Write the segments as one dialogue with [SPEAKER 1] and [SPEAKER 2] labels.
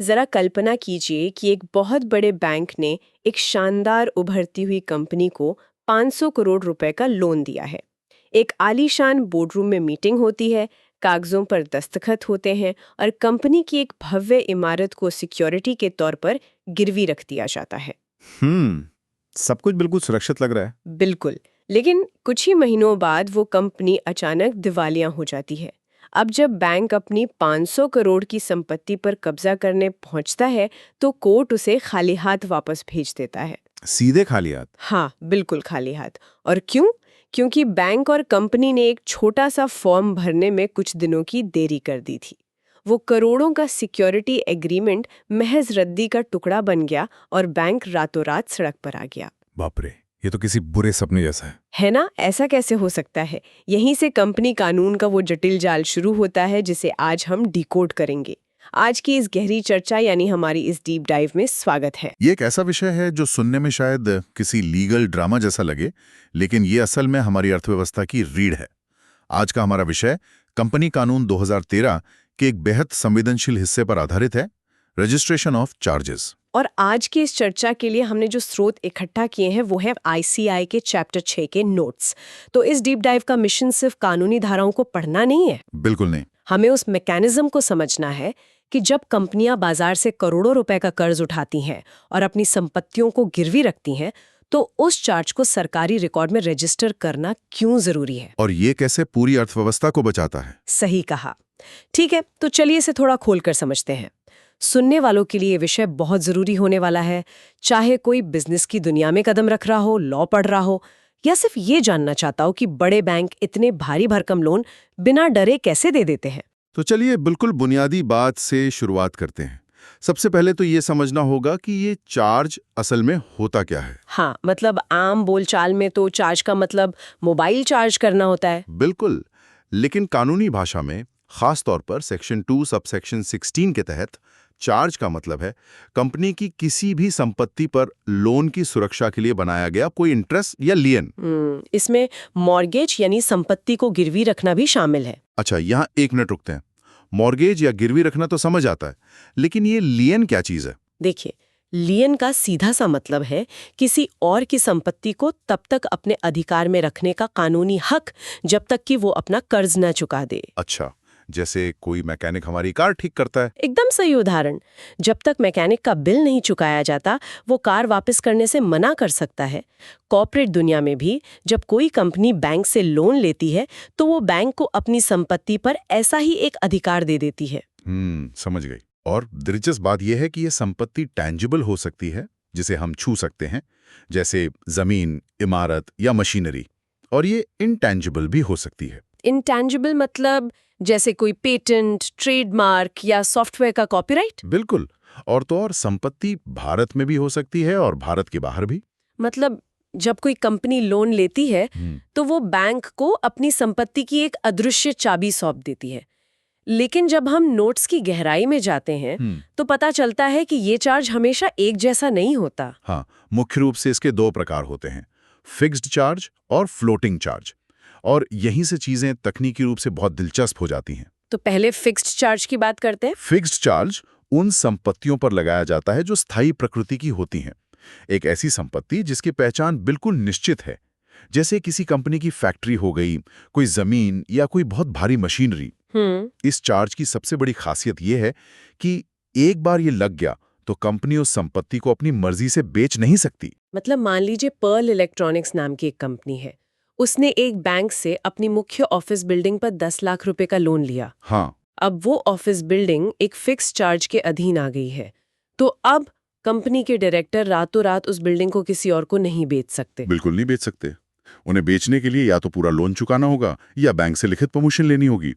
[SPEAKER 1] जरा कल्पना कीजिए कि एक बहुत बड़े बैंक ने एक शानदार उभरती हुई कंपनी को 500 करोड़ रुपए का लोन दिया है। एक आलीशान बोर्डरूम में मीटिंग होती है, कागजों पर दस्तखत होते हैं और कंपनी की एक भव्य इमारत को सिक्योरिटी के तौर पर गिरवी रख दिया जाता है।
[SPEAKER 2] हम्म सब कुछ बिल्कुल सुरक्षित लग रहा है।
[SPEAKER 1] बिल्कुल। लेकिन कुछ ही महीनों बाद वो कंपनी अचानक दिवालिया हो जाती है। अब जब बैंक अपनी 500 करोड़ की संपत्ति पर कब्जा करने पहुंचता है तो कोर्ट उसे खाली हाथ वापस भेज देता है।
[SPEAKER 2] सीधे खाली हाथ?
[SPEAKER 1] हाँ, बिल्कुल खाली हाथ। और क्यों? क्योंकि बैंक और कंपनी ने एक छोटा सा फॉर्म भरने में कुछ दिनों की देरी कर दी थी। वो करोड़ों का सिक्योरिटी एग्रीमेंट महज रद्दी का टुकड़ा बन गया और बैंक रातों रात सड़क पर आ गया।
[SPEAKER 2] बाप रे, ये तो किसी बुरे सपने जैसा
[SPEAKER 1] है ना? ऐसा कैसे हो सकता है? यहीं से कंपनी कानून का वो जटिल जाल शुरू होता है जिसे आज हम डिकोड करेंगे। आज की इस गहरी चर्चा यानी हमारी इस डीप डाइव में स्वागत है।
[SPEAKER 2] ये एक ऐसा विषय है जो सुनने में शायद किसी लीगल ड्रामा जैसा लगे, लेकिन ये असल में हमारी अर्थव्यवस्था की रीढ़ है। आज का हमारा विषय कंपनी कानून 2013 के एक बेहद संवेदनशील हिस्से पर आधारित है, रजिस्ट्रेशन ऑफ चार्जेस।
[SPEAKER 1] और आज की इस चर्चा के लिए हमने जो स्रोत इकट्ठा किए हैं वो है ICI के चैप्टर 6 के नोट्स। तो इस डीप डाइव का मिशन सिर्फ कानूनी धाराओं को पढ़ना नहीं है।
[SPEAKER 2] बिल्कुल नहीं।
[SPEAKER 1] हमें उस मैकेनिज्म को समझना है कि जब कंपनियां बाजार से करोड़ों रुपए का कर्ज उठाती हैं और अपनी संपत्तियों को गिरवी रखती हैं, तो उस चार्ज को सरकारी रिकॉर्ड में रजिस्टर करना क्यों जरूरी है।
[SPEAKER 2] और ये कैसे पूरी अर्थव्यवस्था को बचाता है।
[SPEAKER 1] सही कहा। ठीक है, तो चलिए इसे थोड़ा खोलकर समझते हैं। सुनने वालों के लिए ये विषय बहुत जरूरी होने वाला है, चाहे कोई बिजनेस की दुनिया में कदम रख रहा हो, लॉ पढ़ रहा हो, या सिर्फ ये जानना चाहता हो कि बड़े बैंक इतने भारी भरकम लोन बिना डरे कैसे दे देते हैं।
[SPEAKER 2] तो चलिए बिल्कुल बुनियादी बात से शुरुआत करते हैं। सबसे पहले तो ये समझना होगा कि ये चार्ज असल में होता क्या है।
[SPEAKER 1] हाँ, मतलब आम बोलचाल में तो चार्ज का मतलब मोबाइल चार्ज करना होता है।
[SPEAKER 2] बिल्कुल, लेकिन कानूनी भाषा में खास तौर पर सेक्शन 2 सबसेक्शन 16 के तहत चार्ज का मतलब है कंपनी की किसी भी संपत्ति पर लोन की सुरक्षा के लिए बनाया गया कोई इंटरेस्ट या लियन।
[SPEAKER 1] इसमें मॉर्गेज यानी संपत्ति को गिरवी रखना भी शामिल है।
[SPEAKER 2] अच्छा, यहाँ एक मिनट रुकते हैं। मॉर्गेज या गिरवी रखना तो समझ आता है, लेकिन ये लियन क्या चीज है?
[SPEAKER 1] देखिए, लियन का सीधा सा मतलब है किसी और की संपत्ति को तब तक अपने अधिकार में रखने का कानूनी हक जब तक कि वो अपना कर्ज न चुका दे।
[SPEAKER 2] अच्छा, जैसे कोई मैकेनिक हमारी कार ठीक करता है।
[SPEAKER 1] एकदम सही उदाहरण। जब तक मैकेनिक का बिल नहीं चुकाया जाता, वो कार वापस करने से मना कर सकता है। कॉर्पोरेट दुनिया में भी जब कोई कंपनी बैंक से लोन लेती है तो वो बैंक को अपनी संपत्ति पर ऐसा ही एक अधिकार दे देती है।
[SPEAKER 2] समझ गई। और दिलचस्प बात यह है कि यह संपत्ति टैंजिबल हो सकती है, जिसे हम छू सकते हैं, जैसे जमीन, इमारत या मशीनरी, और ये इनटैंजिबल भी हो सकती है।
[SPEAKER 1] इनटैंजिबल मतलब जैसे कोई पेटेंट, ट्रेडमार्क या सॉफ्टवेयर का कॉपीराइट।
[SPEAKER 2] बिल्कुल। और तो और संपत्ति भारत में भी हो सकती है और भारत के बाहर भी।
[SPEAKER 1] मतलब जब कोई कंपनी लोन लेती है तो वो बैंक को अपनी संपत्ति की एक अदृश्य चाबी सौंप देती है। लेकिन जब हम नोट्स की गहराई में जाते हैं तो पता चलता है कि ये चार्ज हमेशा एक जैसा नहीं होता।
[SPEAKER 2] हाँ, मुख्य रूप से इसके दो प्रकार होते हैं, फिक्स्ड चार्ज और फ्लोटिंग चार्ज। और यहीं से चीजें तकनीकी रूप से बहुत दिलचस्प हो जाती हैं।
[SPEAKER 1] तो पहले फिक्स्ड चार्ज की बात करते हैं।
[SPEAKER 2] फिक्स्ड चार्ज उन संपत्तियों पर लगाया जाता है जो स्थायी प्रकृति की होती हैं। एक ऐसी संपत्ति जिसकी पहचान बिल्कुल निश्चित है, जैसे किसी कंपनी की फैक्ट्री हो गई, कोई जमीन या कोई बहुत भारी मशीनरी। इस चार्ज की सबसे बड़ी खासियत यह है कि एक बार ये लग गया तो कंपनी उस संपत्ति को अपनी मर्जी से बेच नहीं सकती।
[SPEAKER 1] मतलब मान लीजिए पर्ल इलेक्ट्रॉनिक्स नाम की एक कंपनी है, उसने एक बैंक से अपनी मुख्य ऑफिस बिल्डिंग पर 10 लाख रुपए का लोन लिया।
[SPEAKER 2] हाँ,
[SPEAKER 1] अब वो ऑफिस बिल्डिंग एक फिक्स चार्ज के अधीन आ गई है, तो अब कंपनी के डायरेक्टर रातों रात उस बिल्डिंग को किसी और को नहीं बेच सकते।
[SPEAKER 2] बिल्कुल नहीं बेच सकते। उन्हें बेचने के लिए या तो पूरा लोन चुकाना होगा या बैंक से लिखित परमिशन लेनी होगी।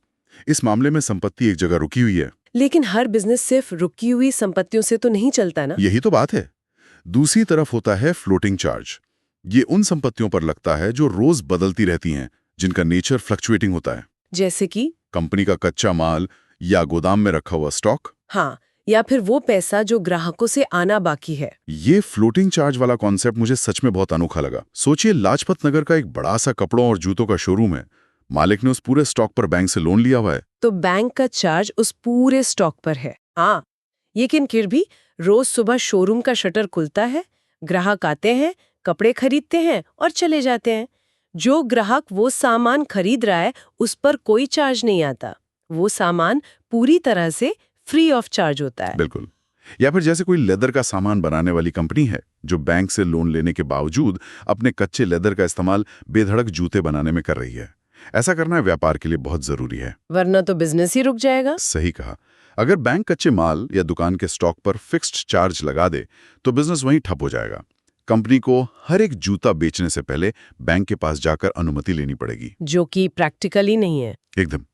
[SPEAKER 2] इस मामले में संपत्ति एक जगह रुकी हुई है।
[SPEAKER 1] लेकिन हर बिजनेस सिर्फ रुकी हुई संपत्तियों से तो नहीं चलता ना।
[SPEAKER 2] यही तो बात है। दूसरी तरफ होता है फ्लोटिंग चार्ज। ये उन संपत्तियों पर लगता है जो रोज बदलती रहती हैं, जिनका नेचर फ्लक्चुएटिंग होता है।
[SPEAKER 1] जैसे कि
[SPEAKER 2] कंपनी का कच्चा माल या गोदाम में रखा हुआ स्टॉक।
[SPEAKER 1] हाँ, या फिर वो पैसा जो ग्राहकों से आना बाकी है।
[SPEAKER 2] ये फ्लोटिंग चार्ज वाला कॉन्सेप्ट मुझे सच में बहुत अनोखा लगा। सोचिए, लाजपत नगर का एक बड़ा सा कपड़ों और जूतों का शोरूम है। मालिक ने उस पूरे स्टॉक पर बैंक से लोन लिया हुआ है।
[SPEAKER 1] तो बैंक का चार्ज उस पूरे स्टॉक पर है। हाँ, लेकिन फिर भी रोज सुबह शोरूम का शटर खुलता है, ग्राहक आते हैं, कपड़े खरीदते हैं और चले जाते हैं। जो ग्राहक वो सामान खरीद रहा है उस पर कोई चार्ज नहीं आता। वो सामान पूरी तरह से फ्री ऑफ चार्ज होता है।
[SPEAKER 2] बिल्कुल। या फिर जैसे कोई लेदर का सामान बनाने वाली कंपनी है जो बैंक से लोन लेने के बावजूद अपने कच्चे लेदर का इस्तेमाल बेधड़क जूते बनाने में कर रही है। ऐसा करना व्यापार के लिए बहुत जरूरी है,
[SPEAKER 1] वरना तो बिजनेस ही रुक जाएगा।
[SPEAKER 2] सही कहा। अगर बैंक कच्चे माल या दुकान के स्टॉक पर फिक्स्ड चार्ज लगा दे तो बिजनेस वहीं ठप हो जाएगा। कंपनी को हर एक जूता बेचने से पहले बैंक के पास जाकर अनुमति लेनी पड़ेगी,
[SPEAKER 1] जो कि प्रैक्टिकल ही नहीं है।
[SPEAKER 2] एकदम।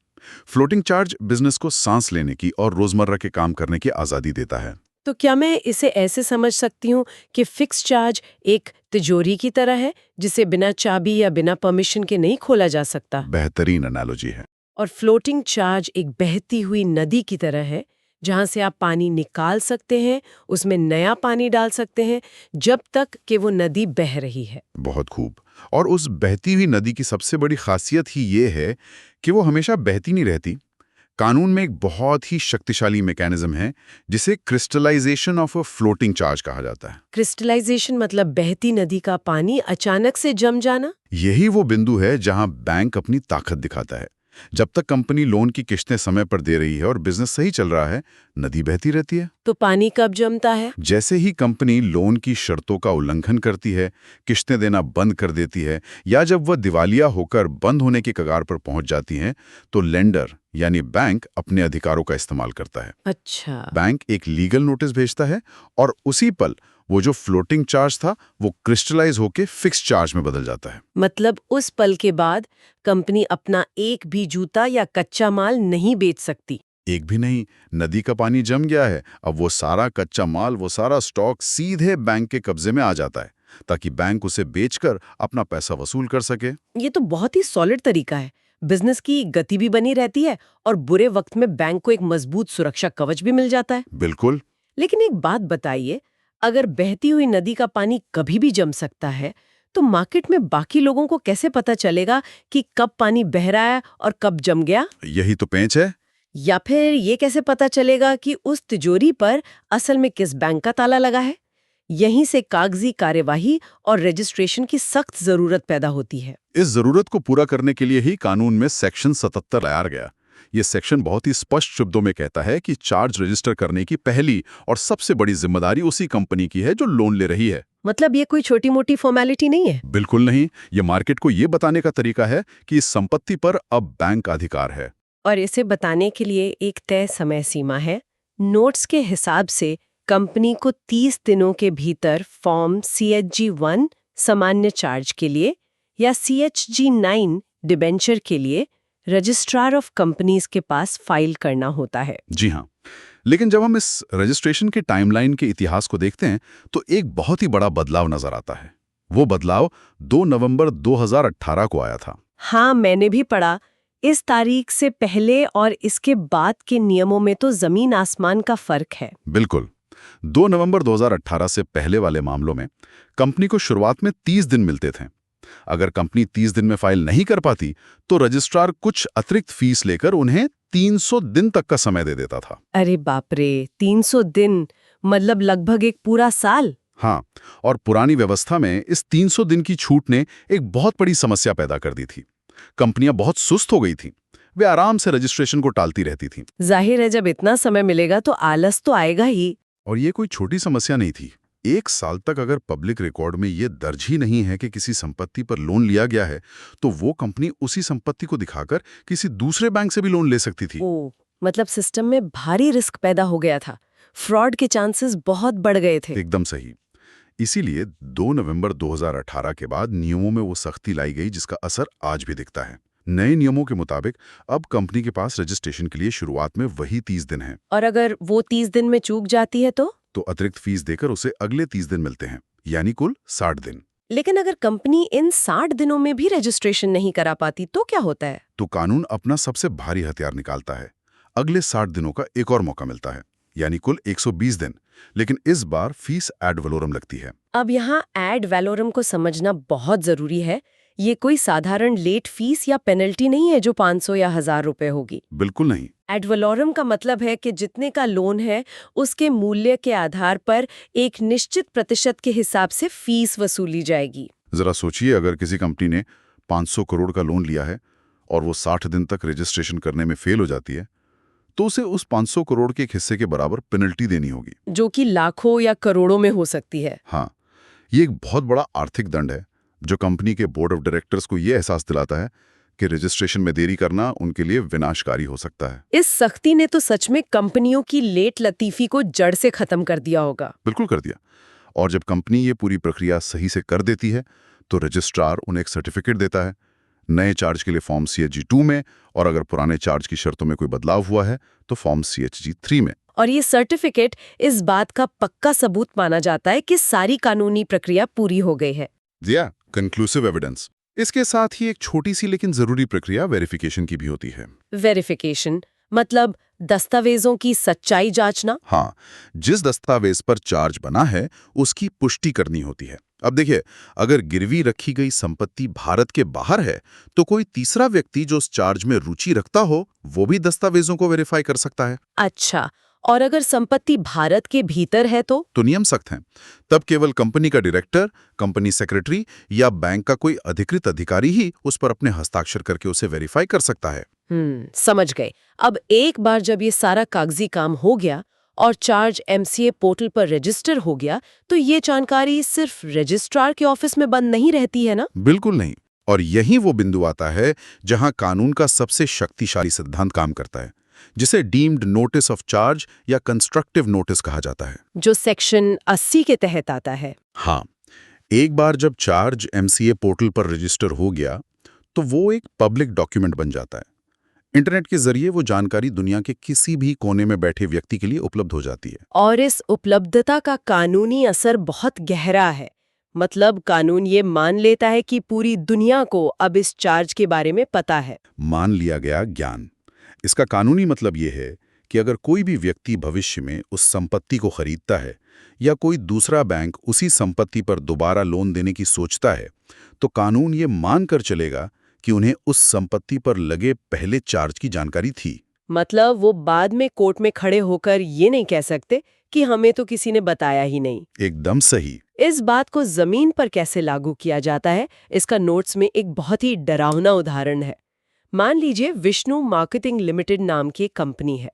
[SPEAKER 2] फ्लोटिंग चार्ज बिजनेस को सांस लेने की और रोजमर्रा के काम करने की आजादी देता है।
[SPEAKER 1] तो क्या मैं इसे ऐसे समझ सकती हूँ कि फिक्स चार्ज एक तिजोरी की तरह है जिसे बिना चाबी या बिना परमिशन के नहीं खोला जा सकता?
[SPEAKER 2] बेहतरीन एनालॉजी है।
[SPEAKER 1] और फ्लोटिंग चार्ज एक बहती हुई नदी की तरह है जहां से आप पानी निकाल सकते हैं, उसमें नया पानी डाल सकते हैं जब तक कि वो नदी बह रही है।
[SPEAKER 2] बहुत खूब। और उस बहती हुई नदी की सबसे बड़ी खासियत ही ये है कि वो हमेशा बहती नहीं रहती। कानून में एक बहुत ही शक्तिशाली मैकेनिज्म है जिसे crystallization of a floating charge कहा जाता है।
[SPEAKER 1] क्रिस्टलाइजेशन मतलब बहती नदी का पानी अचानक से जम जाना?
[SPEAKER 2] यही वो बिंदु है जहां बैंक अपनी ताकत दिखाता है। जब तक कंपनी लोन की किस्तें समय पर दे रही है और बिजनेस सही चल रहा है, नदी बहती रहती है।
[SPEAKER 1] तो पानी कब जमता है?
[SPEAKER 2] जैसे ही कंपनी लोन की शर्तों का उल्लंघन करती है, किस्तें देना बंद कर देती है या जब वह दिवालिया होकर बंद होने की कगार पर पहुंच जाती है, तो लेंडर यानी बैंक अपने अधिकारों का इस्तेमाल करता है।
[SPEAKER 1] अच्छा।
[SPEAKER 2] बैंक एक लीगल नोटिस भेजता है और उसी पल वो जो फ्लोटिंग चार्ज था वो क्रिस्टलाइज होके फिक्स चार्ज में बदल जाता है।
[SPEAKER 1] मतलब उस पल के बाद कंपनी अपना एक भी जूता या कच्चा माल नहीं बेच सकती?
[SPEAKER 2] एक भी नहीं। नदी का पानी जम गया है, अब वो सारा कच्चा माल, वो सारा स्टॉक सीधे बैंक के कब्जे में आ जाता है ताकि बैंक उसे बेचकर अपना पैसा वसूल कर सके।
[SPEAKER 1] ये तो बहुत ही सॉलिड तरीका है। बिजनेस की गति भी बनी रहती है और बुरे वक्त में बैंक को एक मजबूत सुरक्षा कवच भी मिल जाता है।
[SPEAKER 2] बिल्कुल।
[SPEAKER 1] लेकिन एक बात बताइए, अगर बहती हुई नदी का पानी कभी भी जम सकता है, तो मार्केट में बाकी लोगों को कैसे पता चलेगा कि कब पानी बह रहा है और कब जम गया?
[SPEAKER 2] यही तो पेंच है।
[SPEAKER 1] या फिर ये कैसे पता चलेगा कि उस तिजोरी पर असल में किस बैंक का ताला लगा है? यहीं से कागजी कार्यवाही और रजिस्ट्रेशन की सख्त जरूरत पैदा होती है।
[SPEAKER 2] इस जरूरत को पूरा करने के लिए ही कानून में सेक्शन 77 लाया गया। ये सेक्शन बहुत ही स्पष्ट शब्दों में कहता है कि चार्ज रजिस्टर करने की पहली और सबसे बड़ी जिम्मेदारी उसी कंपनी की है जो लोन ले रही है।
[SPEAKER 1] मतलब ये कोई छोटी मोटी फॉर्मेलिटी नहीं है।
[SPEAKER 2] बिल्कुल नहीं। ये मार्केट को ये बताने का तरीका है कि इस संपत्ति पर अब बैंक का अधिकार है।
[SPEAKER 1] और इसे बताने के लिए एक तय समय सीमा है। नोट्स के हिसाब से कंपनी को 30 दिनों के भीतर फॉर्म CHG-1 सामान्य चार्ज के लिए या CHG-9 डिबेंचर के लिए रजिस्ट्रार ऑफ कंपनीज के पास फाइल करना होता है।
[SPEAKER 2] जी हाँ। लेकिन जब हम इस रजिस्ट्रेशन के टाइमलाइन के इतिहास को देखते हैं तो एक बहुत ही बड़ा बदलाव नजर आता है। वो बदलाव 2 नवंबर 2018 को आया था।
[SPEAKER 1] हाँ, मैंने भी पढ़ा। इस तारीख से पहले और इसके बाद के नियमों में तो जमीन आसमान का फर्क है।
[SPEAKER 2] बिल्कुल। 2 नवंबर 2018 से पहले वाले मामलों में कंपनी को शुरुआत में 30 दिन मिलते थे। अगर कंपनी 30 दिन में फाइल नहीं कर पाती तो रजिस्ट्रार कुछ अतिरिक्त फीस लेकर उन्हें 300 दिन तक का समय दे देता था।
[SPEAKER 1] अरे बाप रे, 300 दिन मतलब लगभग एक पूरा साल।
[SPEAKER 2] हाँ, और पुरानी व्यवस्था में इस 300 दिन की छूट ने एक बहुत बड़ी समस्या पैदा कर दी थी। कंपनियां बहुत सुस्त हो गई थीं। वे आराम से रजिस्ट्रेशन को टालती रहती थीं।
[SPEAKER 1] जाहिर है, जब इतना समय मिलेगा तो आलस तो आएगा ही।
[SPEAKER 2] और ये कोई छोटी समस्या नहीं थी। 1 साल तक अगर पब्लिक रिकॉर्ड में ये दर्ज ही नहीं है कि किसी संपत्ति पर लोन लिया गया है, तो वो कंपनी उसी संपत्ति को दिखाकर किसी दूसरे बैंक से भी लोन ले सकती थी।
[SPEAKER 1] ओह, मतलब सिस्टम में भारी रिस्क पैदा हो गया था। फ्रॉड के चांसेस बहुत बढ़ गए थे।
[SPEAKER 2] एकदम सही। इसीलिए 2 नवंबर 2018 के बाद नियमों में वो सख्ती लाई गई जिसका असर आज भी दिखता है। नए नियमों के मुताबिक अब कंपनी के पास रजिस्ट्रेशन के लिए शुरुआत में वही 30 दिन है।
[SPEAKER 1] और अगर वो 30 दिन में चूक जाती है तो
[SPEAKER 2] अतिरिक्त फीस देकर उसे अगले 30 दिन मिलते हैं, यानी कुल 60 दिन।
[SPEAKER 1] लेकिन अगर कंपनी इन 60 दिनों में भी रजिस्ट्रेशन नहीं करा पाती तो क्या होता है?
[SPEAKER 2] तो कानून अपना सबसे भारी हथियार निकालता है। अगले 60 दिनों का एक और मौका मिलता है, यानी कुल 120 दिन। लेकिन इस बार फीस एड वैलोरम लगती है।
[SPEAKER 1] अब यहाँ एड वैलोरम को समझना बहुत जरूरी है। ये कोई साधारण लेट फीस या पेनल्टी नहीं है जो 500 या 1000 रुपए होगी।
[SPEAKER 2] बिल्कुल नहीं।
[SPEAKER 1] एड वलोरम का मतलब है कि जितने का लोन है उसके मूल्य के आधार पर एक निश्चित प्रतिशत के हिसाब से फीस वसूली जाएगी।
[SPEAKER 2] जरा सोचिए, अगर किसी कंपनी ने 500 करोड़ का लोन लिया है और वो 60 दिन तक रजिस्ट्रेशन करने में फेल हो जाती है, तो उसे उस 500 करोड़ के एक हिस्से के बराबर पेनल्टी देनी होगी,
[SPEAKER 1] जो कि लाखों या करोड़ों में हो सकती है।
[SPEAKER 2] हाँ, ये एक बहुत बड़ा आर्थिक दंड है जो कंपनी के बोर्ड ऑफ डायरेक्टर्स को ये एहसास दिलाता है कि रजिस्ट्रेशन में देरी करना उनके लिए विनाशकारी हो सकता है।
[SPEAKER 1] इस सख्ती ने तो सच में कंपनियों की लेट लतीफी को जड़ से खत्म कर दिया होगा।
[SPEAKER 2] बिल्कुल कर दिया। और जब कंपनी ये पूरी प्रक्रिया सही से कर देती है तो रजिस्ट्रार उन्हें एक सर्टिफिकेट देता है नए चार्ज के लिए फॉर्म CHG-2 में, और अगर पुराने चार्ज की शर्तों में कोई बदलाव हुआ है तो फॉर्म CHG-3 में।
[SPEAKER 1] और ये सर्टिफिकेट इस बात का पक्का सबूत माना जाता है कि सारी कानूनी प्रक्रिया पूरी हो गई है।
[SPEAKER 2] दिया कंक्लूसिव एविडेंस। इसके साथ ही एक छोटी सी लेकिन जरूरी प्रक्रिया वेरिफिकेशन की भी होती है।
[SPEAKER 1] वेरिफिकेशन मतलब दस्तावेजों की सच्चाई जांचना।
[SPEAKER 2] हाँ, जिस दस्तावेज पर चार्ज बना है उसकी पुष्टि करनी होती है। अब देखिए, अगर गिरवी रखी गई संपत्ति भारत के बाहर है तो कोई तीसरा व्यक्ति जो उस चार्ज में रुचि रखता हो वो भी दस्तावेजों को वेरीफाई कर सकता है।
[SPEAKER 1] अच्छा, और अगर संपत्ति भारत के भीतर है तो
[SPEAKER 2] नियम सख्त हैं। तब केवल कंपनी का डायरेक्टर, कंपनी सेक्रेटरी या बैंक का कोई अधिकृत अधिकारी ही उस पर अपने हस्ताक्षर करके उसे वेरीफाई कर सकता है।
[SPEAKER 1] समझ गए। अब एक बार जब ये सारा कागजी काम हो गया और चार्ज MCA पोर्टल पर रजिस्टर हो गया तो ये जानकारी सिर्फ रजिस्ट्रार के ऑफिस में बंद नहीं रहती है ना?
[SPEAKER 2] बिल्कुल नहीं। और यही वो बिंदु आता है जहां कानून का सबसे शक्तिशाली सिद्धांत काम करता है, जिसे डीम्ड नोटिस ऑफ चार्ज या कंस्ट्रक्टिव नोटिस कहा जाता है,
[SPEAKER 1] जो सेक्शन 80 के तहत आता है।
[SPEAKER 2] हाँ, एक बार जब चार्ज MCA पोर्टल पर रजिस्टर हो गया तो वो एक पब्लिक डॉक्यूमेंट बन जाता है। इंटरनेट के जरिए वो जानकारी दुनिया के किसी भी कोने में बैठे व्यक्ति के लिए उपलब्ध हो जाती है।
[SPEAKER 1] और इस उपलब्धता का कानूनी असर बहुत गहरा है। मतलब कानून ये मान लेता है कि पूरी दुनिया को अब इस चार्ज के बारे में पता है।
[SPEAKER 2] मान लिया गया ज्ञान। इसका कानूनी मतलब ये है कि अगर कोई भी व्यक्ति भविष्य में उस संपत्ति को खरीदता है या कोई दूसरा बैंक उसी संपत्ति पर दोबारा लोन देने की सोचता है, तो कानून ये मान कर चलेगा कि उन्हें उस संपत्ति पर लगे पहले चार्ज की जानकारी थी।
[SPEAKER 1] मतलब वो बाद में कोर्ट में खड़े होकर ये नहीं कह सकते कि हमें तो किसी ने बताया ही नहीं।
[SPEAKER 2] एकदम सही।
[SPEAKER 1] इस बात को जमीन पर कैसे लागू किया जाता है, इसका नोट्स में एक बहुत ही डरावना उदाहरण है। मान लीजिए विष्णु मार्केटिंग लिमिटेड नाम की एक कंपनी है।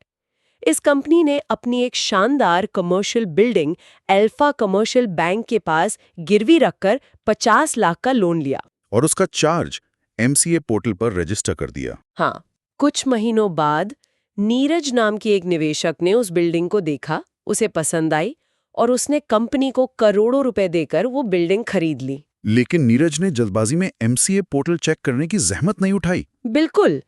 [SPEAKER 1] इस कंपनी ने अपनी एक शानदार commercial building alpha commercial bank के पास गिरवी रखकर 50 लाख का लोन लिया
[SPEAKER 2] और उसका चार्ज MCA पोर्टल पर रजिस्टर कर दिया।
[SPEAKER 1] हाँ, कुछ महीनों बाद नीरज नाम के एक निवेशक ने उस बिल्डिंग को देखा, उसे पसंद आई और उसने कंपनी को करोड़ों रुपए देकर वो बिल्डिंग खरीद ली।
[SPEAKER 2] लेकिन नीरज ने जल्दबाजी में MCA पोर्टल चेक करने की जहमत नहीं उठाई।
[SPEAKER 1] बिल्कुल।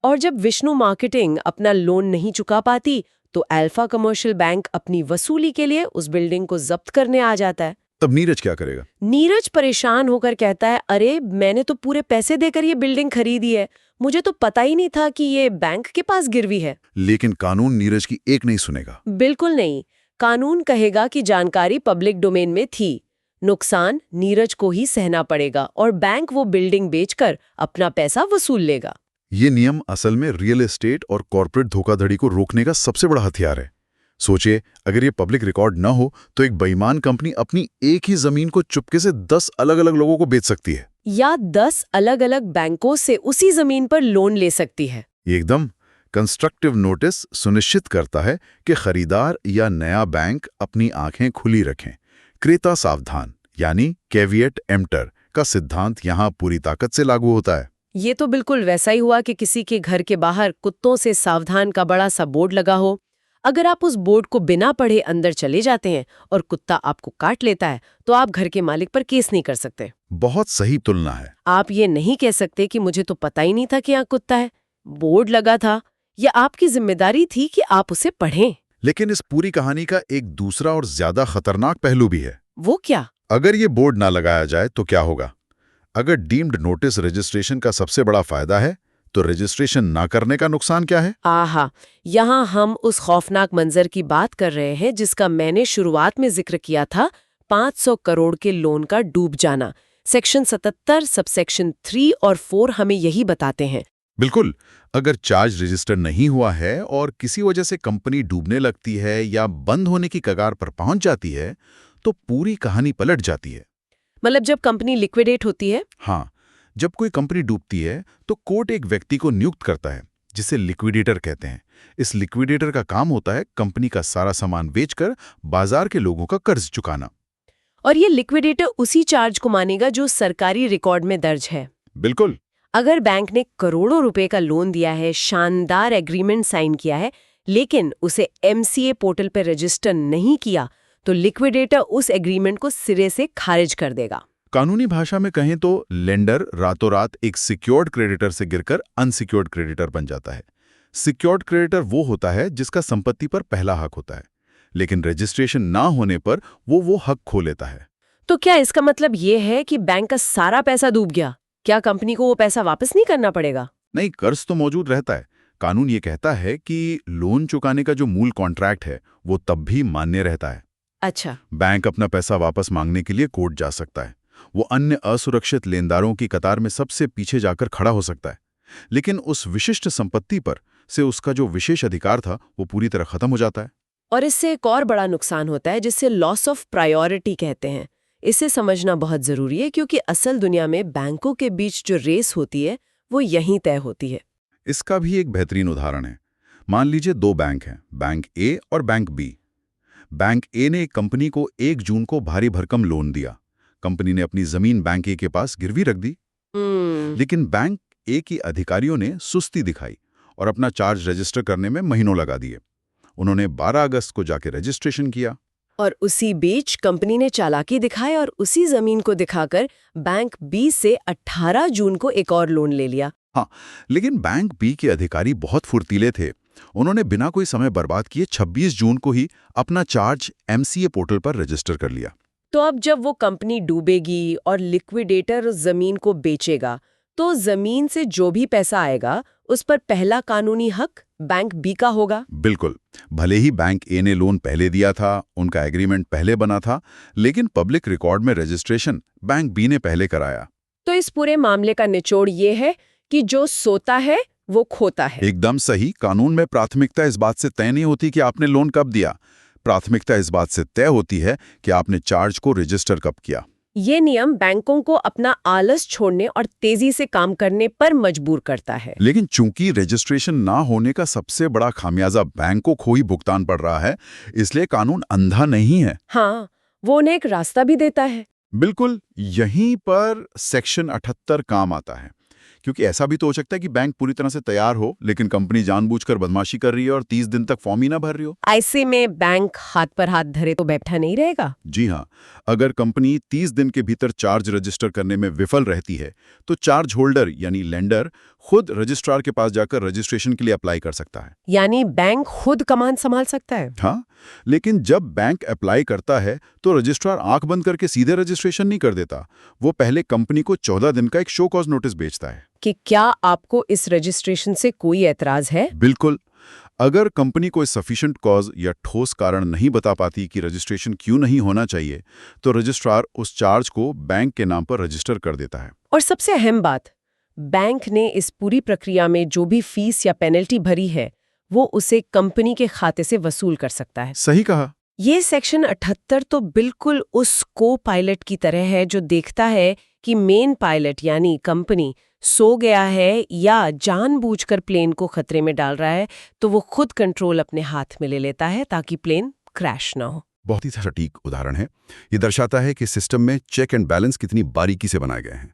[SPEAKER 1] और जब विष्णु मार्केटिंग अपना लोन नहीं चुका पाती तो अल्फा कमर्शियल बैंक अपनी वसूली के लिए उस बिल्डिंग को जब्त करने आ जाता है।
[SPEAKER 2] तब नीरज क्या करेगा?
[SPEAKER 1] नीरज परेशान होकर कहता है, अरे मैंने तो पूरे पैसे देकर ये बिल्डिंग खरीदी है, मुझे तो पता ही नहीं था कि ये बैंक के पास गिरवी है।
[SPEAKER 2] लेकिन कानून नीरज की एक नहीं सुनेगा।
[SPEAKER 1] बिल्कुल नहीं। कानून कहेगा कि जानकारी पब्लिक डोमेन में थी, नुकसान नीरज को ही सहना पड़ेगा और बैंक वो बिल्डिंग बेचकर अपना पैसा वसूल लेगा।
[SPEAKER 2] ये नियम असल में रियल एस्टेट और कॉर्पोरेट धोखाधड़ी को रोकने का सबसे बड़ा हथियार है। सोचिए, अगर ये पब्लिक रिकॉर्ड न हो तो एक बेईमान कंपनी अपनी एक ही जमीन को चुपके से 10 अलग-अलग लोगों को बेच सकती है,
[SPEAKER 1] या 10 अलग-अलग बैंकों से उसी जमीन पर लोन ले सकती है।
[SPEAKER 2] एकदम। कंस्ट्रक्टिव नोटिस सुनिश्चित करता है कि खरीदार या नया बैंक अपनी आंखें खुली रखें। क्रेता सावधान यानी कैविएट एम्प्टर का सिद्धांत यहाँ पूरी ताकत से लागू होता है।
[SPEAKER 1] ये तो बिल्कुल वैसा ही हुआ कि किसी के घर के बाहर कुत्तों से सावधान का बड़ा सा बोर्ड लगा हो। अगर आप उस बोर्ड को बिना पढ़े अंदर चले जाते हैं और कुत्ता आपको काट लेता है तो आप घर के मालिक पर केस नहीं कर सकते।
[SPEAKER 2] बहुत सही तुलना है।
[SPEAKER 1] आप ये नहीं कह सकते कि मुझे तो पता ही नहीं था कि यहाँ कुत्ता है, बोर्ड लगा था, या आपकी जिम्मेदारी थी कि आप उसे पढ़ें।
[SPEAKER 2] लेकिन इस पूरी कहानी का एक दूसरा और ज्यादा खतरनाक पहलू भी है।
[SPEAKER 1] वो क्या?
[SPEAKER 2] अगर ये बोर्ड ना लगाया जाए तो क्या होगा? अगर डीम्ड नोटिस रजिस्ट्रेशन का सबसे बड़ा फायदा है तो रजिस्ट्रेशन ना करने का नुकसान क्या है?
[SPEAKER 1] आहा, यहाँ हम उस खौफनाक मंजर की बात कर रहे हैं जिसका मैंने शुरुआत में जिक्र किया था, 500 करोड़ के लोन का डूब जाना। सेक्शन 77 सबसेक्शन 3 और 4 हमें यही बताते हैं।
[SPEAKER 2] बिल्कुल। अगर चार्ज रजिस्टर नहीं हुआ है और किसी वजह से कंपनी डूबने लगती है या बंद होने की कगार पर पहुंच जाती है, तो पूरी कहानी पलट जाती है।
[SPEAKER 1] मतलब जब कंपनी लिक्विडेट होती है?
[SPEAKER 2] हाँ, जब कोई कंपनी डूबती है तो कोर्ट एक व्यक्ति को नियुक्त करता है जिसे लिक्विडेटर कहते हैं। इस लिक्विडेटर का काम होता है कंपनी का सारा सामान बेचकर बाजार के लोगों का कर्ज चुकाना।
[SPEAKER 1] और ये लिक्विडेटर उसी चार्ज को मानेगा जो सरकारी रिकॉर्ड में दर्ज है।
[SPEAKER 2] बिल्कुल।
[SPEAKER 1] अगर बैंक ने करोड़ों रुपए का लोन दिया है, शानदार एग्रीमेंट साइन किया है, लेकिन उसे एमसीए पोर्टल पर रजिस्टर नहीं किया, तो लिक्विडेटर उस एग्रीमेंट को सिरे से खारिज कर देगा।
[SPEAKER 2] कानूनी भाषा में कहें तो लेंडर रातों रात एक सिक्योर्ड क्रेडिटर से गिरकर अनसिक्योर्ड क्रेडिटर बन जाता है। सिक्योर्ड क्रेडिटर वो होता है जिसका संपत्ति पर पहला हक होता है, लेकिन रजिस्ट्रेशन ना होने पर वो हक खो लेता है।
[SPEAKER 1] तो क्या इसका मतलब ये है कि बैंक का सारा पैसा डूब गया? क्या कंपनी को वो पैसा वापस नहीं करना पड़ेगा?
[SPEAKER 2] नहीं, कर्ज तो मौजूद रहता है। कानून ये कहता है कि लोन चुकाने का जो मूल कॉन्ट्रैक्ट है वो तब भी मान्य रहता है।
[SPEAKER 1] अच्छा।
[SPEAKER 2] बैंक अपना पैसा वापस मांगने के लिए कोर्ट जा सकता है। वो अन्य असुरक्षित लेनदारों की कतार में सबसे पीछे जाकर खड़ा हो सकता है, लेकिन उस विशिष्ट संपत्ति पर से उसका जो विशेष अधिकार था वो पूरी तरह खत्म हो जाता है।
[SPEAKER 1] और इससे एक और बड़ा नुकसान होता है जिसे लॉस ऑफ प्रायोरिटी कहते हैं। इसे समझना बहुत जरूरी है क्योंकि असल दुनिया में बैंकों के बीच जो रेस होती है वो यहीं तय होती है।
[SPEAKER 2] इसका भी एक बेहतरीन उदाहरण है। मान लीजिए दो बैंक हैं, बैंक ए और बैंक बी। बैंक ए ने एक कंपनी को 1 जून को भारी भरकम लोन दिया। कंपनी ने अपनी जमीन बैंक ए के पास गिरवी रख दी, लेकिन बैंक ए की अधिकारियों ने सुस्ती दिखाई और अपना चार्ज रजिस्टर करने में महीनों लगा दिए। उन्होंने 12 अगस्त को जाके रजिस्ट्रेशन किया।
[SPEAKER 1] और उसी बीच कंपनी ने चालाकी दिखाई और उसी जमीन को दिखाकर बैंक बी से 18 जून को एक और लोन ले लिया।
[SPEAKER 2] हाँ, लेकिन बैंक बी के अधिकारी बहुत फुर्तीले थे। उन्होंने बिना कोई समय बर्बाद किए 26 जून को ही अपना चार्ज एमसीए पोर्टल पर रजिस्टर कर लिया।
[SPEAKER 1] तो अब जब वो कंपनी डूबेगी और लिक्विडेटर जमीन को बेचेगा, तो जमीन से जो भी पैसा आएगा उस पर पहला कानूनी हक बैंक बी का होगा।
[SPEAKER 2] बिल्कुल। भले ही बैंक ए ने लोन पहले दिया था, उनका एग्रीमेंट पहले बना था, लेकिन पब्लिक रिकॉर्ड में रजिस्ट्रेशन बैंक बी ने पहले कराया।
[SPEAKER 1] तो इस पूरे मामले का निचोड़ ये है कि जो सोता है वो खोता है।
[SPEAKER 2] एकदम सही। कानून में प्राथमिकता इस बात से तय नहीं होती कि आपने लोन कब दिया। प्राथमिकता इस बात से तय होती है कि आपने चार्ज को रजिस्टर कब किया।
[SPEAKER 1] ये नियम बैंकों को अपना आलस छोड़ने और तेजी से काम करने पर मजबूर करता है।
[SPEAKER 2] लेकिन चूंकि रजिस्ट्रेशन ना होने का सबसे बड़ा खामियाजा बैंक को ही भुगतान पड़ रहा है, इसलिए कानून अंधा नहीं है।
[SPEAKER 1] हाँ, वो उन्हें एक रास्ता भी देता है।
[SPEAKER 2] बिल्कुल। यहीं पर सेक्शन 78 काम आता है, क्योंकि ऐसा भी तो हो सकता है कि बैंक पूरी तरह से तैयार हो लेकिन कंपनी जानबूझकर बदमाशी कर रही है और 30 दिन तक फॉर्म ही ना भर रही हो।
[SPEAKER 1] ऐसे में बैंक हाथ पर हाथ धरे तो बैठा नहीं रहेगा।
[SPEAKER 2] जी हाँ, अगर कंपनी 30 दिन के भीतर चार्ज रजिस्टर करने में विफल रहती है तो चार्ज होल्डर यानी लेंडर खुद रजिस्ट्रार के पास जाकर रजिस्ट्रेशन के लिए अप्लाई कर सकता है।
[SPEAKER 1] यानी बैंक खुद कमान संभाल सकता है।
[SPEAKER 2] हाँ, लेकिन जब बैंक अप्लाई करता है तो रजिस्ट्रार आंख बंद करके सीधे रजिस्ट्रेशन नहीं कर देता। वो पहले कंपनी को 14 दिन का एक शो कॉज नोटिस भेजता है।
[SPEAKER 1] कि क्या आपको इस रजिस्ट्रेशन से कोई एतराज है?
[SPEAKER 2] बिल्कुल। अगर कंपनी कोई सफिशिएंट कॉज या ठोस कारण नहीं बता पाती कि रजिस्ट्रेशन क्यों नहीं होना चाहिए, तो रजिस्ट्रार उस चार्ज को बैंक के नाम पर रजिस्टर कर देता है।
[SPEAKER 1] और सबसे अहम बात, बैंक ने इस पूरी प्रक्रिया में जो भी फीस या पेनल्टी भरी है वो उसे कंपनी के खाते से वसूल कर सकता है।
[SPEAKER 2] सही कहा।
[SPEAKER 1] ये सेक्शन 78 तो बिल्कुल उस को पायलट की तरह है जो देखता है कि मेन पायलट यानी कंपनी सो गया है या जानबूझकर प्लेन को खतरे में डाल रहा है, तो वो खुद कंट्रोल अपने हाथ में ले लेता है ताकि प्लेन क्रैश ना हो।
[SPEAKER 2] बहुत ही सटीक उदाहरण है। ये दर्शाता है कि सिस्टम में चेक एंड बैलेंस कितनी बारीकी से बनाए गए हैं।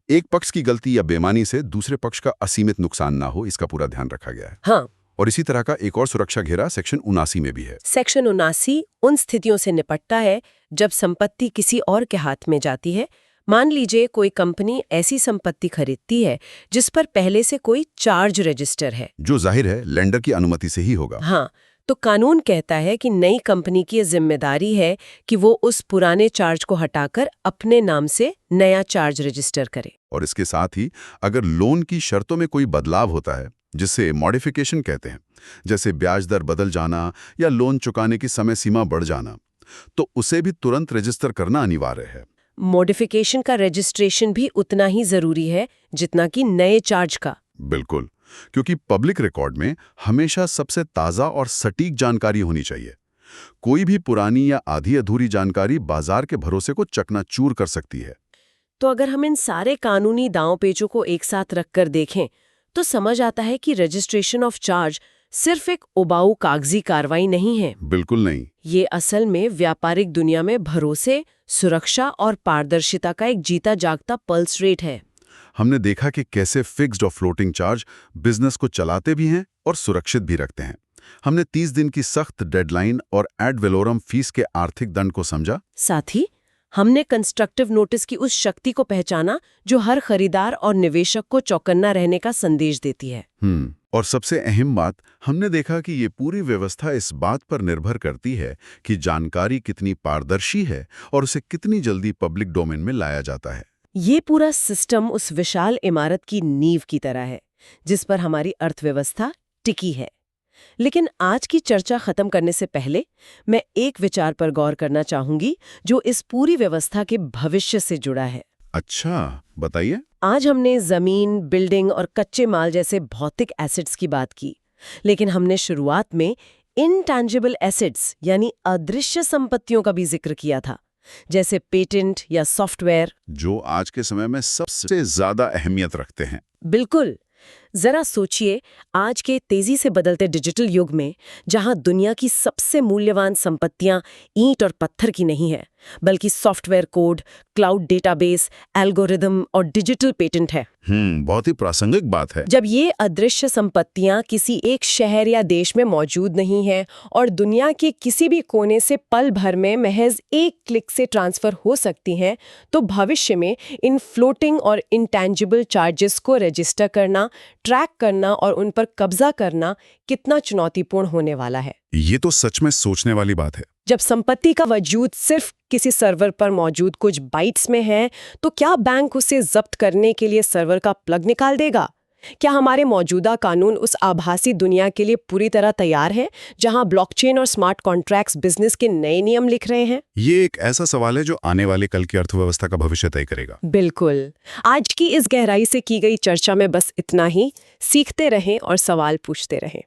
[SPEAKER 2] एक पक्ष की गलती या बेईमानी से दूसरे पक्ष का असीमित नुकसान ना हो, इसका पूरा ध्यान रखा गया है।
[SPEAKER 1] हाँ,
[SPEAKER 2] और इसी तरह का एक और सुरक्षा घेरा सेक्शन 79 में भी है।
[SPEAKER 1] सेक्शन 79 उन स्थितियों से निपटता है जब संपत्ति किसी और के हाथ में जाती है। मान लीजिए कोई कंपनी ऐसी संपत्ति खरीदती है जिस पर पहले से कोई चार्ज रजिस्टर है,
[SPEAKER 2] जो जाहिर है लेंडर की अनुमति से ही होगा।
[SPEAKER 1] हाँ, तो कानून कहता है कि नई कंपनी की जिम्मेदारी है कि वो उस पुराने चार्ज को हटाकर अपने नाम से नया चार्ज रजिस्टर करे।
[SPEAKER 2] और इसके साथ ही अगर लोन की शर्तों में कोई बदलाव होता है, जिसे मॉडिफिकेशन कहते हैं, जैसे ब्याज दर बदल जाना या लोन चुकाने की समय सीमा बढ़ जाना, तो उसे भी तुरंत रजिस्टर करना अनिवार्य है।
[SPEAKER 1] मॉडिफिकेशन का रजिस्ट्रेशन भी उतना ही जरूरी है जितना कि नए चार्ज का।
[SPEAKER 2] बिल्कुल।
[SPEAKER 3] क्योंकि पब्लिक रिकॉर्ड में हमेशा सबसे ताज़ा और सटीक जानकारी होनी चाहिए। कोई भी पुरानी या आधी अधूरी जानकारी बाजार के भरोसे को चकनाचूर कर सकती है।
[SPEAKER 1] तो अगर हम इन सारे कानूनी दांव-पेचों को एक साथ रखकर देखें, तो समझ आता है कि रजिस्ट्रेशन ऑफ चार्ज सिर्फ एक उबाऊ कागजी कार्रवाई नहीं है।
[SPEAKER 3] बिल्कुल नहीं।
[SPEAKER 1] ये असल में व्यापारिक दुनिया में भरोसे, सुरक्षा और पारदर्शिता का एक जीता जागता पल्स रेट है।
[SPEAKER 3] हमने देखा कि कैसे फिक्स्ड और फ्लोटिंग चार्ज बिजनेस को चलाते भी हैं और सुरक्षित भी रखते हैं। हमने 30 दिन की सख्त डेडलाइन और एड वेलोरम फीस के आर्थिक दंड को समझा।
[SPEAKER 1] साथ ही हमने कंस्ट्रक्टिव नोटिस की उस शक्ति को पहचाना जो हर खरीदार और निवेशक को चौकन्ना रहने का संदेश देती है।
[SPEAKER 3] और सबसे अहम बात, हमने देखा कि ये पूरी व्यवस्था इस बात पर निर्भर करती है कि जानकारी कितनी पारदर्शी है और उसे कितनी जल्दी पब्लिक डोमेन में लाया जाता है।
[SPEAKER 1] ये पूरा सिस्टम उस विशाल इमारत की नींव की तरह है जिस पर हमारी अर्थव्यवस्था टिकी है। लेकिन आज की चर्चा खत्म करने से पहले मैं एक विचार पर गौर करना चाहूंगी जो इस पूरी व्यवस्था के भविष्य से जुड़ा है।
[SPEAKER 3] अच्छा, बताइए।
[SPEAKER 1] आज हमने जमीन, बिल्डिंग और कच्चे माल जैसे भौतिक एसेट्स की बात की, लेकिन हमने शुरुआत में इनटैंजिबल एसेट्स यानी अदृश्य संपत्तियों का भी जिक्र किया था, जैसे पेटेंट या सॉफ्टवेयर,
[SPEAKER 3] जो आज के समय में सबसे ज्यादा अहमियत रखते हैं।
[SPEAKER 1] बिल्कुल। जरा सोचिए, आज के तेजी से बदलते डिजिटल युग में जहां दुनिया की सबसे मूल्यवान संपत्तियां ईंट और पत्थर की नहीं है, बल्कि software code, cloud database, algorithm और डिजिटल पेटेंट है।
[SPEAKER 3] बहुत ही प्रासंगिक बात है।
[SPEAKER 1] जब ये अदृश्य संपत्तियां किसी एक शहर या देश में मौजूद नहीं हैं और दुनिया के किसी भी कोने से पल भर में महज एक क्लिक से ट्रांसफर हो सकती हैं, तो भविष्य में इन फ्लोटिंग और इंटैंजिबल चार्जेस को रजिस्टर करना, ट्रैक करना और उन पर कब्जा करना कितना चुनौतीपूर्ण होने वाला है।
[SPEAKER 3] ये तो सच में सोचने वाली बात है।
[SPEAKER 1] जब संपत्ति का वजूद सिर्फ किसी सर्वर पर मौजूद कुछ बाइट्स में है, तो क्या बैंक उसे जब्त करने के लिए सर्वर का प्लग निकाल देगा? क्या हमारे मौजूदा कानून उस आभासी दुनिया के लिए पूरी तरह तैयार हैं, जहां ब्लॉकचेन और स्मार्ट कॉन्ट्रैक्ट्स बिजनेस के नए नियम लिख रहे हैं?
[SPEAKER 3] ये एक ऐसा सवाल है जो आने वाले कल की अर्थव्यवस्था का भविष्य तय करेगा।
[SPEAKER 1] बिल्कुल। आज की इस गहराई से की गई चर्चा में बस इतना ही। सीखते रहें और सवाल पूछते रहें।